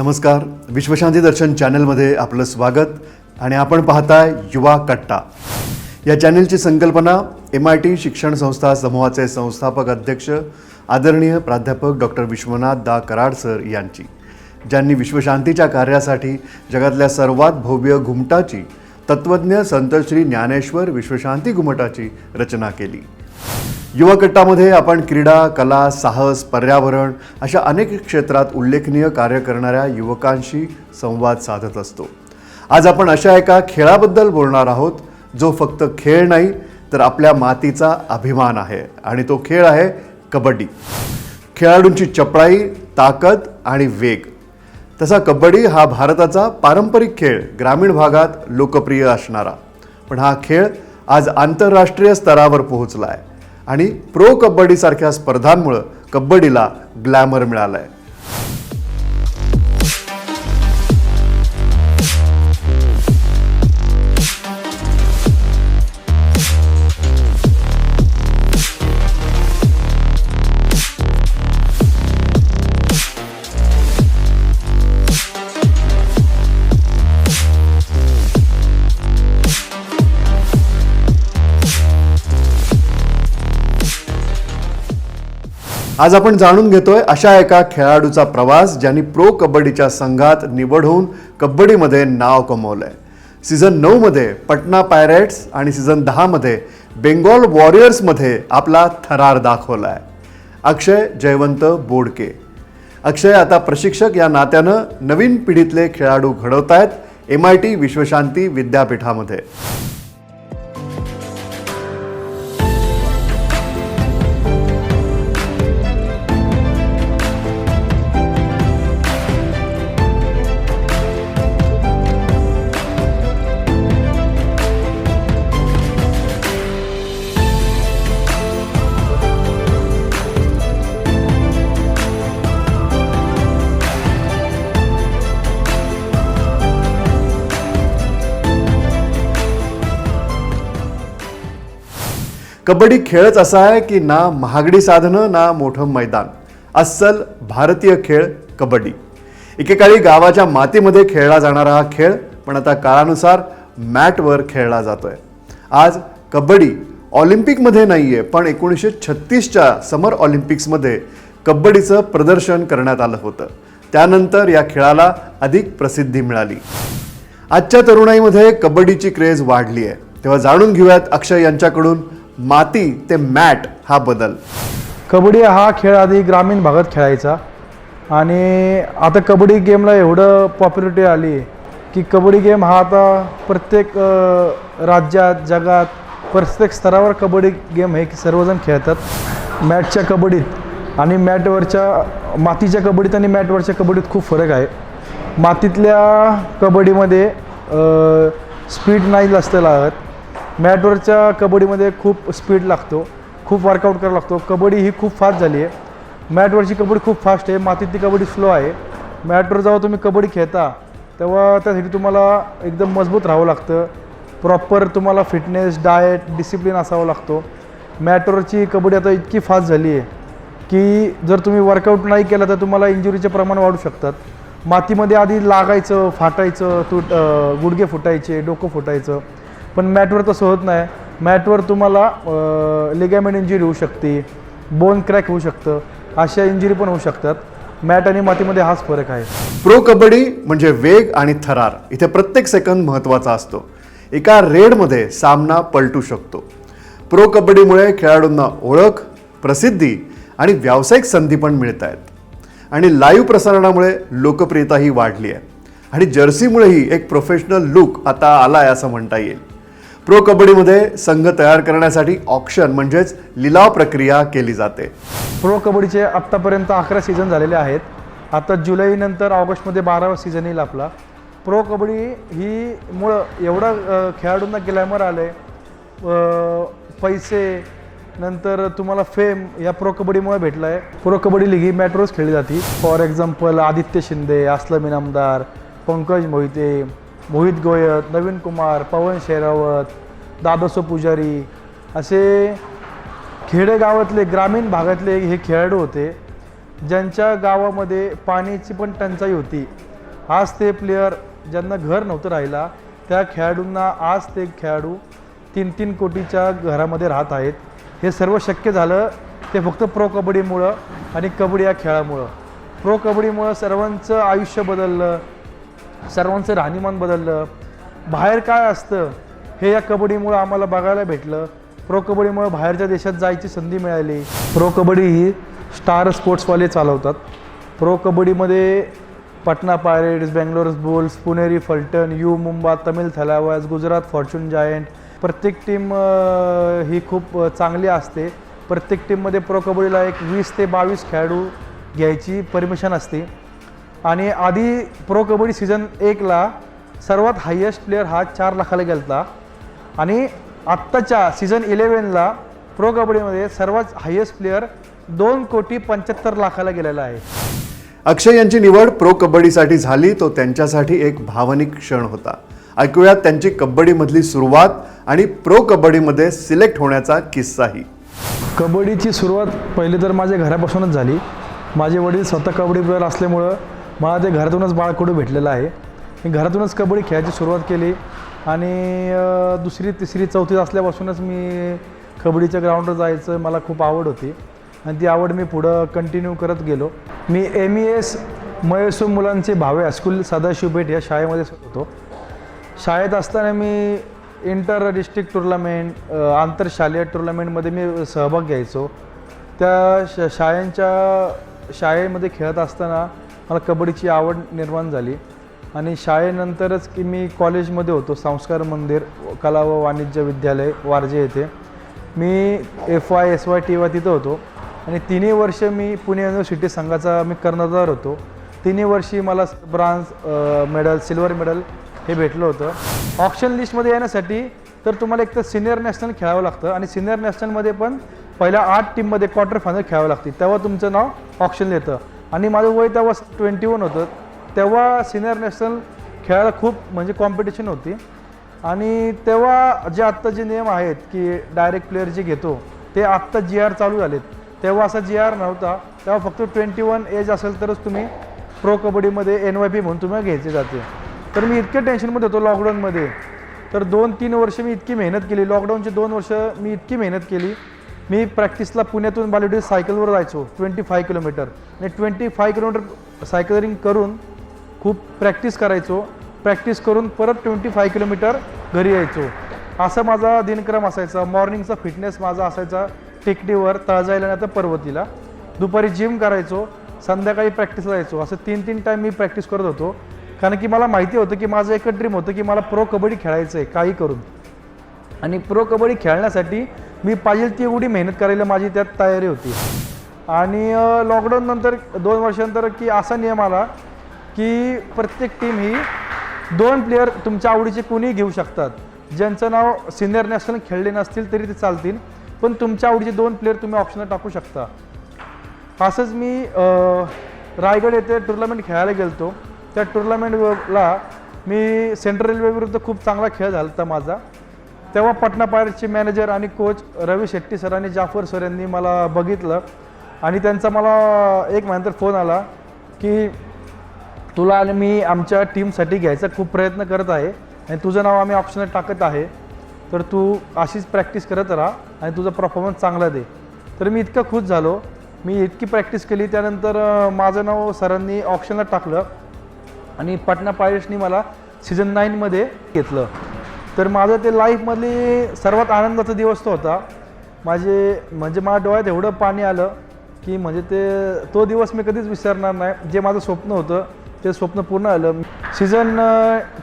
नमस्कार, विश्वशांती दर्शन चॅनलमध्ये आपलं स्वागत आणि आपण पाहताय युवा कट्टा। या चॅनलची संकल्पना MIT शिक्षण संस्था समूहाचे संस्थापक अध्यक्ष आदरणीय प्राध्यापक डॉक्टर विश्वनाथ दा कराड सर यांची, ज्यांनी विश्वशांतीच्या कार्यासाठी जगातल्या सर्वात भव्य घुमटाची तत्वज्ञ संत श्री ज्ञानेश्वर विश्वशांती घुमटाची रचना केली। युवा कट्टामध्ये आपण क्रीडा, कला, साहस, पर्यावरण अशा अनेक क्षेत्रात उल्लेखनीय कार्य करणाऱ्या युवकांशी संवाद साधत असतो। आज आपण अशा एका खेळाबद्दल बोलणार आहोत जो फक्त खेळ नाही तर आपल्या मातीचा अभिमान आहे, आणि तो खेळ आहे कबड्डी। खेळाडूंची चपळाई, ताकद आणि वेग। तसा कबड्डी हा भारताचा पारंपरिक खेळ, ग्रामीण भागात लोकप्रिय असणारा, पण हा खेळ आज आंतरराष्ट्रीय स्तरावर पोहोचला आहे आणि प्रो कबड्डी सारख्या स्पर्धांमुळे कबड्डीला ग्लॅमर मिळालाय। आज आपण जाणून घेतोय अशा एका खेळाडूचा प्रवास ज्यांनी प्रो कबड्डीच्या संघात निवड होऊन कबड्डीमध्ये नाव कमवलंय। सीझन 9 मध्ये पटना पायरेट्स आणि सीझन 10 मध्ये बेंगॉल वॉरियर्समध्ये आपला थरार दाखवलाय। अक्षय जयवंत बोडके। अक्षय आता प्रशिक्षक या नात्यानं नवीन पिढीतले खेळाडू घडवतायत MIT विश्वशांती विद्यापीठामध्ये। कबड्डी खेळच असा आहे की ना महागडी साधनं ना मोठं मैदान, अस्सल भारतीय खेळ कबड्डी। एकेकाळी गावाच्या मातीमध्ये खेळला जाणारा हा खेळ पण आता काळानुसार मॅटवर खेळला जातोय। आज कबड्डी ऑलिम्पिकमध्ये नाहीये, पण 1936च्या समर ऑलिम्पिक्समध्ये कबड्डीचं प्रदर्शन करण्यात आलं होतं। त्यानंतर या खेळाला अधिक प्रसिद्धी मिळाली। आजच्या तरुणाईमध्ये कबड्डीची क्रेज वाढली आहे, तेव्हा जाणून घेऊयात अक्षय यांच्याकडून माती ते मॅट हा बदल। कबड्डी हा खेळ आधी ग्रामीण भागात खेळायचा आणि आता कबड्डी गेमला एवढं पॉप्युलरिटी आली की कबड्डी गेम हा आता प्रत्येक राज्यात, जगात प्रत्येक स्तरावर कबड्डी गेम हे सर्वजण खेळतात। मॅटच्या कबड्डीत आणि मॅटवरच्या, मातीच्या कबड्डीत आणि मॅटवरच्या कबड्डीत खूप फरक आहे। मातीतल्या कबड्डीमध्ये स्पीड नाही जास्त लागत, मॅटवरच्या कबड्डीमध्ये खूप स्पीड लागतो, खूप वर्कआउट करावं लागतो। कबड्डी ही खूप फास्ट झाली आहे। मॅटवरची कबड्डी खूप फास्ट आहे, मातीतली कबड्डी स्लो आहे। मॅटवर जेव्हा तुम्ही कबड्डी खेळता तेव्हा त्यासाठी तुम्हाला एकदम मजबूत राहावं लागतं, प्रॉपर तुम्हाला फिटनेस, डाएट, डिसिप्लिन असावं लागतो। मॅटवरची कबड्डी आता इतकी फास्ट झाली आहे की जर तुम्ही वर्कआउट नाही केलं तर तुम्हाला इंजुरीचे प्रमाण वाढू शकतात। मातीमध्ये आधी लागायचं, फाटायचं, गुडघे फुटायचे, डोकं फुटायचं, पण मॅटवर तसं होत नाही। मॅटवर तुम्हाला लिगामेंट इंजुरी होऊ शकते, बोन क्रॅक होऊ शकतं, अशा इंजुरी पण होऊ शकतात। मॅट आणि मातीमध्ये हाच फरक आहे। प्रो कबड्डी म्हणजे वेग आणि थरार। इथे प्रत्येक सेकंद महत्त्वाचा असतो। एका रेडमध्ये सामना पलटू शकतो। प्रो कबड्डीमुळे खेळाडूंना ओळख, प्रसिद्धी आणि व्यावसायिक संधी पण मिळत आहेत, आणि लाईव्ह प्रसारणामुळे लोकप्रियताही वाढली आहे, आणि जर्सीमुळेही एक प्रोफेशनल लुक आता आला आहे असं म्हणता येईल। प्रो कबड्डीमध्ये संघ तयार करण्यासाठी ऑक्शन म्हणजेच लिलाव प्रक्रिया केली जाते। प्रो कबड्डीचे आत्तापर्यंत 11 सीझन झालेले आहेत। आता जुलैनंतर ऑगस्टमध्ये 12वा सीझन येईल आपला। प्रो कबड्डी ही मुळं एवढं खेळाडूंना ग्लॅमर आलं आहे, पैसे, नंतर तुम्हाला फेम या प्रो कबड्डीमुळे भेटला आहे। प्रो कबड्डी लीग ही मॅटवरच खेळली जाते। फॉर एक्झाम्पल आदित्य शिंदे, अस्लम इनामदार, पंकज मोहिते, मोहित गोयत, नवीन कुमार, पवन शेरावत, दादोसो पुजारी असे खेडेगावातले, ग्रामीण भागातले हे खेळाडू होते ज्यांच्या गावामध्ये पाण्याची पण टंचाई होती आज ते प्लेयर ज्यांना घर नव्हतं राहिला त्या खेळाडूंना आज ते खेळाडू 3-3 कोटीच्या घरामध्ये राहत आहेत. हे सर्व शक्य झालं ते फक्त प्रो कबड्डीमुळं आणि कबड्डी या खेळामुळं. प्रो कबड्डीमुळं सर्वांचं आयुष्य बदललं, सर्वांचं राहणीमान बदललं. बाहेर काय असतं हे या कबड्डीमुळं आम्हाला बघायला भेटलं. प्रो कबड्डीमुळं बाहेरच्या देशात जायची संधी मिळाली. प्रो कबड्डी ही स्टार स्पोर्ट्सवाले चालवतात. प्रो कबड्डीमध्ये Patna pirates, Bangalore bulls, Puneri Paltan, U Mumba, Tamil Thalaivas, Gujarat fortune giant, प्रत्येक टीम ही खूप चांगली असते. प्रत्येक टीममध्ये प्रो कबड्डीला एक 20 ते 22 खेळाडू घ्यायची परमिशन असते. आणि आधी प्रो कबड्डी सीझन 1ला सर्वात हायेस्ट प्लेयर हा 4 लाखाला गेलता आणि आत्ताच्या सीझन 11ला प्रो कबड्डीमध्ये सर्वात हायेस्ट प्लेयर 2,75,00,000 गेलेला आहे. अक्षय यांची निवड प्रो कबड्डीसाठी झाली तो त्यांच्यासाठी एक भावनिक क्षण होता. ऐकूयात त्यांची कबड्डीमधली सुरुवात आणि प्रो कबड्डीमध्ये सिलेक्ट होण्याचा किस्साही. कबड्डीची सुरुवात पहिली तर माझ्या घरापासूनच झाली. माझे वडील स्वतः कबड्डी प्लेअर असल्यामुळं मला ते घरातूनच बाळकडू भेटलेलं आहे. मी घरातूनच कबड्डी खेळायची सुरुवात केली आणि 2री, 3री, 4थीत असल्यापासूनच मी कबड्डीच्या ग्राउंडवर जायचं मला खूप आवड होती आणि ती आवड मी पुढं कंटिन्यू करत गेलो. मी MES मयसूम मुलांचे भावे हायस्कूल सदाशिवपेठ या शाळेमध्ये होतो. शाळेत असताना मी इंटर डिस्ट्रिक्ट टुर्नामेंट, आंतरशालेय टुर्नामेंटमध्ये मी सहभाग घ्यायचो. त्या शाळेमध्ये खेळत असताना मला कबड्डीची आवड निर्माण झाली आणि शाळेनंतरच की मी कॉलेजमध्ये होतो, संस्कार मंदिर कला व वाणिज्य विद्यालय वारजे येथे. मी FY SY TY तिथं होतो आणि 3 वर्ष मी पुणे युनिव्हर्सिटी संघाचा मी कर्णधार होतो. 3 वर्षी मला ब्रांज मेडल, सिल्वर मेडल हे भेटलं होतं. ऑप्शन लिस्टमध्ये येण्यासाठी तर तुम्हाला एक तर सिनियर नॅशनल खेळावं लागतं आणि सिनियर नॅशनलमध्ये पण पहिल्या 8 टीममध्ये क्वार्टर फायनल खेळावं लागते, तेव्हा तुमचं नाव ऑप्शन येतं. आणि माझं वय तेव्हा 21 होतं. तेव्हा सिनियर नॅशनल खेळायला खूप म्हणजे कॉम्पिटिशन होती आणि तेव्हा जे आत्ता जे नियम आहेत की डायरेक्ट प्लेयर जे घेतो ते आत्ता GR चालू झालेत. तेव्हा असा GR नव्हता. तेव्हा फक्त 21 एज असेल तरच तुम्ही प्रो कबड्डीमध्ये NYP म्हणून तुम्हाला घ्यायचे जाते. तर मी इतक्या टेन्शनमध्ये होतो लॉकडाऊनमध्ये. तर 2-3 वर्ष मी इतकी मेहनत केली. लॉकडाऊनचे 2 वर्ष मी इतकी मेहनत केली. मी प्रॅक्टिसला पुण्यातून बालेवाडी सायकलवर जायचो 25 किलोमीटर आणि 25 किलोमीटर सायकलिंग करून खूप प्रॅक्टिस करायचो. प्रॅक्टिस करून परत 25 किलोमीटर घरी यायचो. असा माझा दिनक्रम असायचा. मॉर्निंगचा फिटनेस माझा असायचा टेकडीवर, तळजाईला नाही तर पर्वतीला. दुपारी जिम करायचो, संध्याकाळी प्रॅक्टिसला जायचो. असं 3-3 टाईम मी प्रॅक्टिस करत होतो. कारण की मला माहिती होतं की माझं एकच ड्रीम होतं की मला प्रो कबड्डी खेळायचं आहे काही करून. आणि प्रो कबड्डी खेळण्यासाठी मी पाहिजे ती एवढी मेहनत करायला माझी त्यात तयारी होती. आणि लॉकडाऊन नंतर 2 वर्षानंतर की असा नियम आला की प्रत्येक टीम ही 2 प्लेयर तुमच्या आवडीचे कोणीही घेऊ शकतात. ज्यांचं नाव सिनियर नॅशनल खेळले नसतील तरी ते चालतील, पण तुमच्या आवडीचे 2 प्लेयर तुम्ही ऑप्शनला टाकू शकता. असंच मी रायगड येथे टुर्नामेंट खेळायला गेलो. त्या टुर्नामेंटला मी सेंट्रल रेल्वे विरुद्ध खूप चांगला खेळ झाला होता माझा. तेव्हा पटना पायरेट्सचे मॅनेजर आणि कोच रवी शेट्टी सर आणि जाफर सर यांनी मला बघितलं आणि त्यांचा मला 1 महिन्यानंतर फोन आला की तुला आणि मी आमच्या टीमसाठी घ्यायचा खूप प्रयत्न करत आहे आणि तुझं नाव आम्ही ऑप्शनला टाकत आहे, तर तू अशीच प्रॅक्टिस करत राहा आणि तुझा परफॉर्मन्स चांगला दे. तर मी इतकं खुश झालो. मी इतकी प्रॅक्टिस केली. त्यानंतर माझं नाव सरांनी ऑप्शनला टाकलं आणि पटना पायरेट्सनी मला सीझन 9मध्ये घेतलं. तर माझं ते लाईफमधली सर्वात आनंदाचा दिवस तो होता. म्हणजे माझ्या डोळ्यात एवढं पाणी आलं की म्हणजे तो दिवस मी कधीच विसरणार नाही. जे माझं स्वप्न होतं ते स्वप्न पूर्ण आलं. सीझन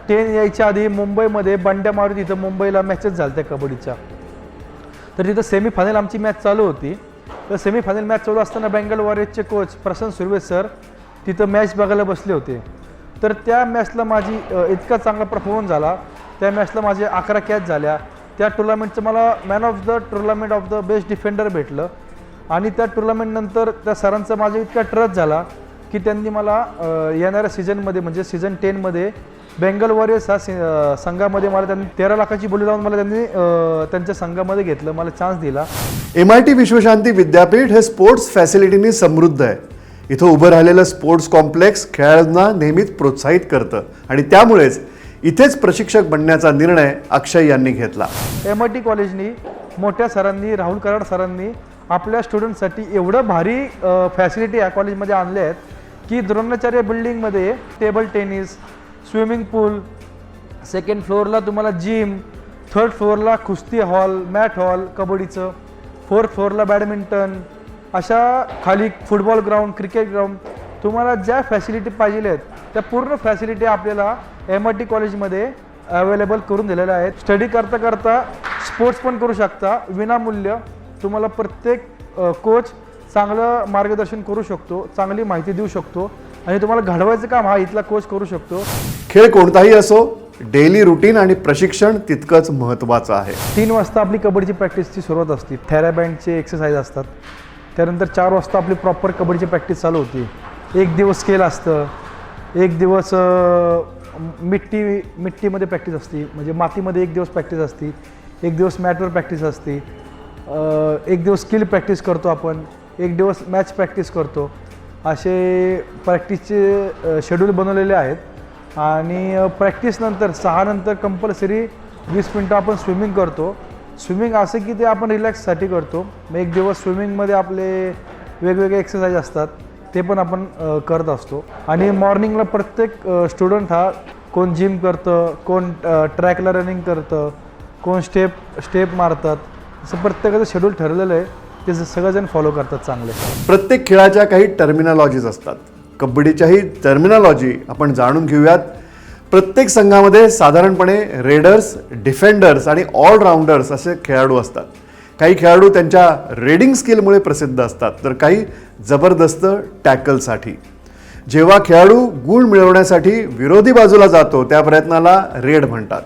10 यायच्या आधी मुंबईमध्ये बंड्या मारुती इथं मुंबईला मॅचेस झाल्या त्या कबड्डीच्या. तर तिथं सेमीफायनल आमची मॅच चालू होती. तर सेमीफायनल मॅच चालू असताना बेंगल वॉरियर्सचे कोच प्रसन्न सुर्वे सर तिथं मॅच बघायला बसले होते. तर त्या मॅचला माझी इतका चांगला परफॉर्मन्स झाला. त्या मॅचला माझे 11 कॅच झाल्या. त्या टुर्नामेंटचं मला man of the tournament of the best defender भेटलं. आणि त्या टुर्नामेंटनंतर त्या सरांचा माझा इतका ट्रस्ट झाला की त्यांनी मला येणाऱ्या सीझनमध्ये म्हणजे सीझन 10मध्ये बेंगल वॉरियर्स हा संघामध्ये मला त्यांनी 13 लाखाची बोली लावून मला त्यांनी त्यांच्या संघामध्ये घेतलं, मला चान्स दिला. MIT विश्वशांती विद्यापीठ हे स्पोर्ट्स फॅसिलिटीनी समृद्ध आहे. इथं उभं राहिलेलं स्पोर्ट्स कॉम्प्लेक्स खेळाडूंना नेहमीच प्रोत्साहित करतं आणि त्यामुळेच इथेच प्रशिक्षक बनण्याचा निर्णय अक्षय यांनी घेतला. MIT कॉलेजनी मोठ्या सरांनी राहुल कराड सरांनी आपल्या स्टुडंटसाठी एवढं भारी फॅसिलिटी या कॉलेजमध्ये आणले आहेत की द्रोणाचार्य बिल्डिंगमध्ये टेबल टेनिस, स्विमिंग पूल, सेकंड फ्लोअरला तुम्हाला जिम, थर्ड फ्लोअरला कुस्ती हॉल, मॅट हॉल कबड्डीचं, फोर्थ फ्लोअरला बॅडमिंटन, अशा खाली फुटबॉल ग्राउंड, क्रिकेट ग्राउंड, तुम्हाला ज्या फॅसिलिटी पाहिजे आहेत त्या पूर्ण फॅसिलिटी आपल्याला MIT कॉलेजमध्ये अवेलेबल करून दिलेल्या आहेत. स्टडी करता करता स्पोर्ट्स पण करू शकता विनामूल्य. तुम्हाला प्रत्येक कोच चांगलं मार्गदर्शन करू शकतो, चांगली माहिती देऊ शकतो आणि तुम्हाला घडवायचं काम हा इथला कोच करू शकतो. खेळ कोणताही असो, डेली रुटीन आणि प्रशिक्षण तितकंच महत्त्वाचं आहे. 3 वाजता आपली कबड्डीची प्रॅक्टिसची सुरुवाथ असते. थेराबँडचे एक्सरसाइज असतात. त्यानंतर 4 वाजता आपली प्रॉपर कबड्डीची प्रॅक्टिस चालू होती. एक दिवस स्केल असतं, एक दिवस मिट्टीमध्ये प्रॅक्टिस असते, म्हणजे मातीमध्ये एक दिवस प्रॅक्टिस असते, एक दिवस मॅटवर प्रॅक्टिस असते, एक दिवस स्किल प्रॅक्टिस करतो आपण, एक दिवस मॅच प्रॅक्टिस करतो. असे प्रॅक्टिसचे शेड्यूल बनवलेले आहेत आणि प्रॅक्टिसनंतर 6 नंतर कंपल्सरी 20 मिनटं आपण स्विमिंग करतो. स्विमिंग असं की ते आपण रिलॅक्ससाठी करतो. मग एक दिवस स्विमिंगमध्ये आपले वेगवेगळे एक्सरसाइज असतात ते पण आपण करत असतो. आणि मॉर्निंगला प्रत्येक स्टुडंट हा कोण जिम करतं, कोण ट्रॅकला रनिंग करतं, कोण स्टेप मारतात. असं प्रत्येकाचं शेड्यूल ठरलेलं आहे, ते सगळेजण फॉलो करतात चांगले. प्रत्येक खेळाच्या काही टर्मिनॉलॉजीज असतात. कबड्डीच्याही टर्मिनॉलॉजी आपण जाणून घेऊयात. प्रत्येक संघामध्ये साधारणपणे रेडर्स, डिफेंडर्स आणि ऑलराऊंडर्स असे खेळाडू असतात. काही खेळाडू त्यांच्या रेडिंग स्किलमुळे प्रसिद्ध असतात, तर काही जबरदस्त टॅकलसाठी. जेव्हा खेळाडू गुण मिळवण्यासाठी विरोधी बाजूला जातो त्या प्रयत्नाला रेड म्हणतात.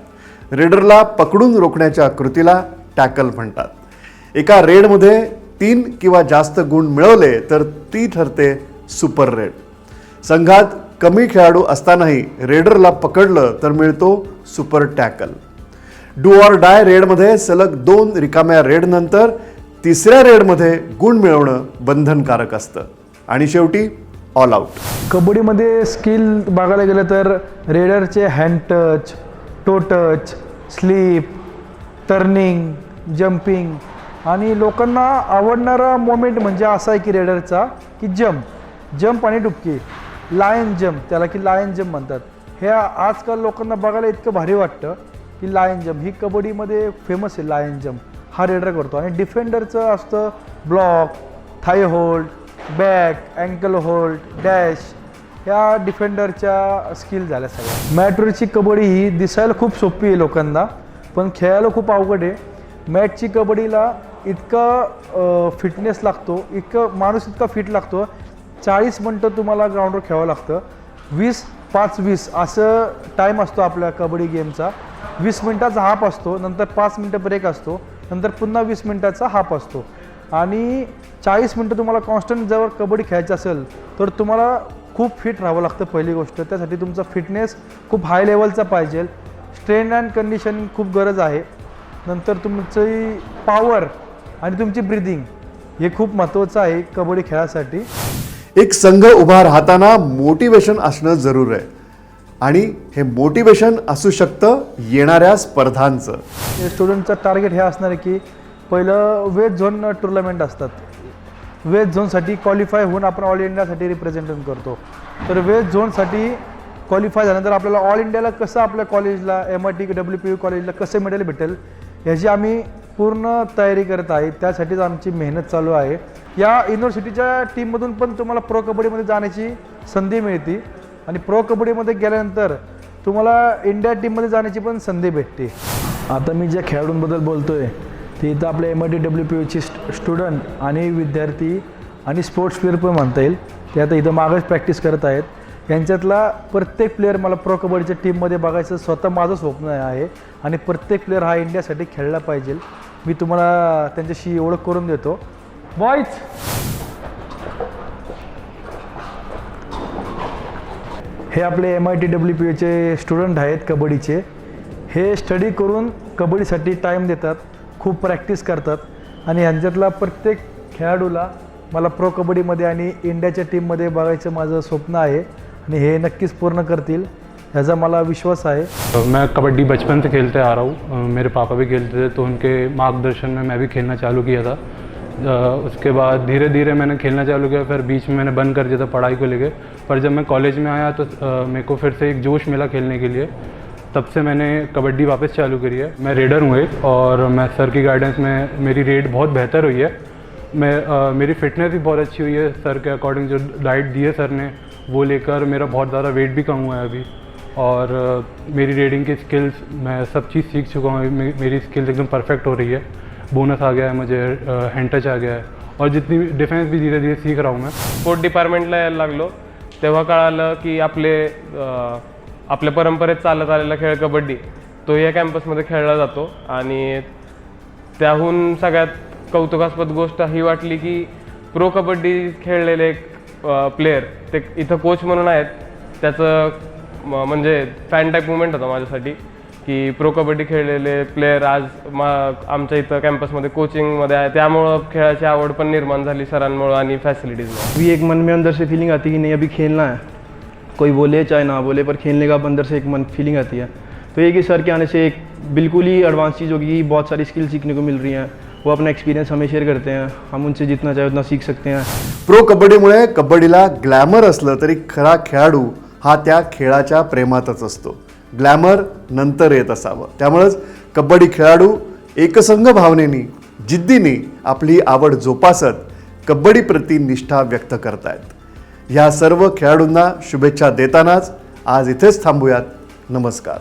रेडरला पकडून रोखण्याच्या कृतीला टॅकल म्हणतात. एका रेडमध्ये 3 किंवा जास्त गुण मिळवले तर ती ठरते सुपर रेड. संघात कमी खेळाडू असतानाही रेडरला पकडलं तर मिळतो super tackle. Do or die रेडमध्ये सलग 2 रिकाम्या रेडनंतर 3ऱ्या रेडमध्ये गुण मिळवणं बंधनकारक असतं. आणि शेवटी ऑल आऊट. कबड्डीमध्ये स्किल बघायला गेलं तर रेडरचे hand touch, toe touch, sleep, turning, jumping आणि लोकांना आवडणारा मोमेंट म्हणजे असा आहे की रेडरचा की जंप आणि डुबकी, लायन जंप, त्याला की लायन जंप म्हणतात. हे आजकाल लोकांना बघायला इतकं भारी वाटतं की लायन जंप ही कबड्डीमध्ये फेमस आहे. लायन जंप हा रेडर करतो. आणि डिफेंडरचं असतं block, thigh hold, back, ankle hold, dash, ह्या डिफेंडरच्या स्किल झाल्या सगळ्या. मॅटवरची कबड्डी ही दिसायला खूप सोपी आहे लोकांना, पण खेळायला खूप अवघड आहे. मॅटची कबड्डीला इतका फिटनेस लागतो, माणूस इतका फिट लागतो. 40 मिनटं तुम्हाला ग्राउंडवर खेळावं लागतं. 20-5-20 असं टाईम असतो आपल्या कबड्डी गेमचा. 20 मिनटाचा हाफ असतो, नंतर 5 मिनटं ब्रेक असतो, नंतर पुन्हा 20 मिनटाचा हाफ असतो. आणि 40 मिनटं तुम्हाला कॉन्स्टंट जर कबड्डी खेळायची असेल तर तुम्हाला खूप फिट राहावं लागतं. पहिली गोष्ट त्यासाठी तुमचा फिटनेस खूप हाय लेवलचा पाहिजे. स्ट्रेंथ अँड कंडिशनिंग खूप गरज आहे. नंतर तुमची पॉवर आणि तुमची ब्रिदिंग हे खूप महत्त्वाचं आहे कबड्डी खेळासाठी. एक संघ उभा राहताना मोटिवेशन असणं जरूर आहे आणि हे मोटिवेशन असू शकतं येणाऱ्या स्पर्धांचं. स्टुडंटचं टार्गेट हे असणार आहे की पहिलं वेस्ट झोन टुर्नामेंट असतात. वेस्ट झोनसाठी क्वालिफाय होऊन आपण ऑल इंडियासाठी रिप्रेझेंटेशन करतो. तर वेस्ट झोनसाठी क्वालिफाय झाल्यानंतर आपल्याला ऑल इंडियाला कसं आपल्या कॉलेजला MIT WPU कॉलेजला कसं मेडल भेटेल ह्याची आम्ही पूर्ण तयारी करत आहे. त्यासाठीच आमची मेहनत चालू आहे. या युनिव्हर्सिटीच्या टीममधून पण तुम्हाला प्रो कबड्डीमध्ये जाण्याची संधी मिळते आणि प्रो कबड्डीमध्ये गेल्यानंतर तुम्हाला इंडिया टीममध्ये जाण्याची पण संधी भेटते. आता मी ज्या खेळाडूंबद्दल बोलतो आहे ते इथं आपल्या MIT WPUची स्टुडंट आणि विद्यार्थी आणि स्पोर्ट्स प्लेअर पण म्हणता येईल. ते आता इथं मागच प्रॅक्टिस करत आहेत. यांच्यातला प्रत्येक प्लेअर मला प्रो कबड्डीच्या टीममध्ये बघायचं स्वतः माझं स्वप्न आहे आणि प्रत्येक प्लेअर हा इंडियासाठी खेळला पाहिजे. मी तुम्हाला त्यांच्याशी ओळख करून देतो. बॉयज, हे आपले MIT WPUचे स्टुडंट आहेत कबड्डीचे. हे स्टडी करून कबड्डीसाठी टाईम देतात, खूप प्रॅक्टिस करतात आणि यांच्यातला प्रत्येक खेळाडूला मला प्रो कबड्डीमध्ये आणि इंडियाच्या टीममध्ये बघायचं माझं स्वप्न आहे आणि हे नक्कीच पूर्ण करतील ह्याचा मला विश्वास आहे। मैं कबड्डी बचपन से खेलते आ रहा हूँ, मेरे पापा भी खेलते थे तो उनके मार्गदर्शन में मैं भी खेलना चालू किया था। उसके बाद धीरे धीरे मैंने खेलना चालू किया, फिर बीच में मैंने बंद कर दिया था पढ़ाई को लेके। पर जब मैं कॉलेज में आया तो मेरे को फिर से एक जोश मिला खेलने के लिए, तब से मैंने कबड्डी वापस चालू करी है। मैं रेडर हूँ एक, और मैं सर की गाइडेंस में मेरी रेड बहुत बेहतर हुई है। मेरी फिटनेस भी बहुत अच्छी हुई है, सर के अकॉर्डिंग जो डाइट दी है सर ने वो लेकर मेरा बहुत ज़्यादा वेट भी कम हुआ है अभी। और मेरी रेडिंग की स्किल्स, मैं सब चीज़ सीख चुका हूँ, मेरी स्किल्स एकदम परफेक्ट हो रही है। बोनस आ गया है मुझे, हैंड टच आ गया है, और जितनी डिफेंस भी धीरे धीरे सीख रहा हूँ मैं। स्पोर्ट डिपार्टमेंटला यायला लागलो तेव्हा कळालं की आपल्या परंपरेत चालत आलेला खेळ कबड्डी तो या कॅम्पसमध्ये खेळला जातो। आणि त्याहून सगळ्यात कौतुकास्पद गोष्ट ही वाटली की प्रो कबड्डी खेळलेले एक प्लेयर ते इथं कोच म्हणून आहेत। त्याचं म्हणजे फॅन टाईप मुवमेंट होता माझ्यासाठी की प्रो कबड्डी खेळलेले प्लेयर आज आमच्या इथं कॅम्पसमध्ये कोचिंगमध्ये आहे, त्यामुळं खेळाची आवड पण निर्माण झाली सरांमुळं आणि फैसिलिटीज़। भी एक मन में अंदर से फीलिंग आती है कि नहीं अभी खेलना है, कोई बोले चाहे ना बोले पर खेलने का अंदर से एक मन फीलिंग आती है। तो ये कि सर के आने से एक बिल्कुल ही एडवांस चीज़ होगी, बहुत सारी स्किल सीखने को मिल रही हैं। वो अपना एक्सपीरियंस हमें शेयर करते हैं, हम उनसे जितना चाहे उतना सीख सकते हैं। प्रो कबड्डीमुळे कबड्डीला ग्लॅमर असलं तरी खरा खेळाडू हा त्या खेळाच्या प्रेमातच असतो। ग्लॅमर नंतर येत असावं, त्यामुळेच कबड्डी खेळाडू एकसंघ भावनेनी जिद्दीने आपली आवड जोपासत कबड्डीप्रती निष्ठा व्यक्त करतायत। ह्या सर्व खेळाडूंना शुभेच्छा देतानाच आज इथेच थांबूयात। नमस्कार।